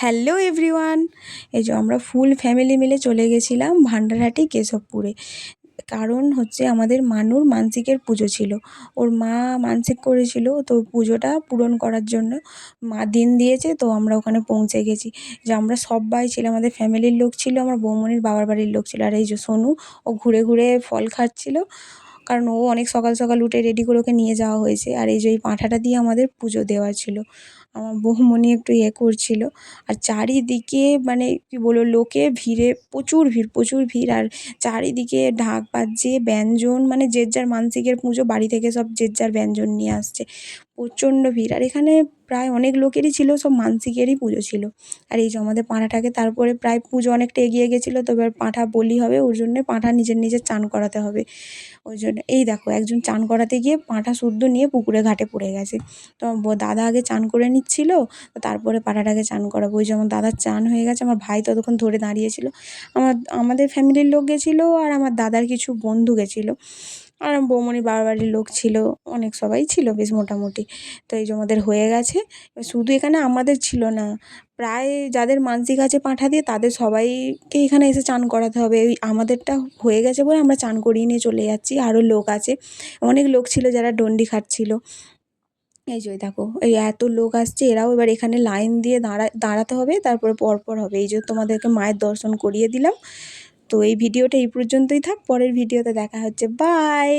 Hello everyone. এই যে আমরা ফুল ফ্যামিলি মিলে চলে গেছিলাম ভান্ডারহাটি কেশবপুরে। কারণ হচ্ছে আমাদের মানুর মানসিকের পুজো ছিল। ওর মা মানসিক করেছিল, তো পুজোটা পূরণ করার জন্য মা দিন দিয়েছে, তো আমরা ওখানে পৌঁছে গেছি। যে আমরা সব্বাই ছিলাম, আমাদের ফ্যামিলির লোক ছিল, আমার বৌমনির বাবার বাড়ির লোক ছিল। আর এই যে সোনু, ও ঘুরে ঘুরে ফল খাচ্ছিল, কারণ ও অনেক সকাল সকাল উঠে রেডি করে ওকে নিয়ে যাওয়া হয়েছে। আর এই যে এই পাঁঠাটা দিয়ে আমাদের পুজো দেওয়া ছিল। আমার বৌমনি একটু ইয়ে করছিল। আর চারিদিকে মানে কী বলবো, লোকে ভিড়ে প্রচুর ভিড়। আর চারিদিকে ঢাক বাজছে, ব্যঞ্জন, মানে যে যার মানসিকের পুজো বাড়ি থেকে সব যে যার ব্যঞ্জন নিয়ে আসছে। প্রচণ্ড ভিড়। আর এখানে প্রায় অনেক লোকেরই ছিল, সব মানসিকেরই পুজো ছিল। আর এই যে আমাদের পাঁঠাটাকে তারপরে প্রায় পুজো অনেকটা এগিয়ে গেছিলো, তো এবার পাঁঠা বলি হবে, ওর জন্যে পাঁঠা নিজের চান করাতে হবে। ওই জন্য এই দেখো, একজন চান করাতে গিয়ে পাঁঠা শুদ্ধ নিয়ে পুকুরে ঘাটে পড়ে গেছে। তো আমার দাদা আগে চান করে নিচ্ছিল, তো তারপরে পাঁঠাটাকে চান করাবো। ওই যে আমার দাদার চান হয়ে গেছে, আমার ভাই ততক্ষণ ধরে দাঁড়িয়েছিল। আমাদের ফ্যামিলির লোক গেছিলো, আর আমার দাদার কিছু বন্ধু গেছিলো, আর আমার বৌমনির বাবার বাড়ির লোক ছিল, অনেক সবাই ছিল বেশ মোটামুটি। তো এই যে আমাদের হয়ে গেছে। এবার শুধু এখানে আমাদের ছিল না, প্রায় যাদের মানসিক আছে পাঁঠা দিয়ে, তাদের সবাইকে এখানে এসে চান করাতে হবে। ওই আমাদেরটা হয়ে গেছে বলে আমরা চান করিয়ে নিয়ে চলে যাচ্ছি। আরও লোক আছে, অনেক লোক ছিল যারা ডন্ডি খাটছিল। এই যে দেখো, এই এত লোক আসছে, এরাও এবার এখানে লাইন দিয়ে দাঁড়াতে হবে, তারপরে পরপর হবে। এই যে তোমাদেরকে মায়ের দর্শন করিয়ে দিলাম। তো এই ভিডিওটা এই পর্যন্তই থাক, পরের ভিডিওতে দেখা হচ্ছে, বাই।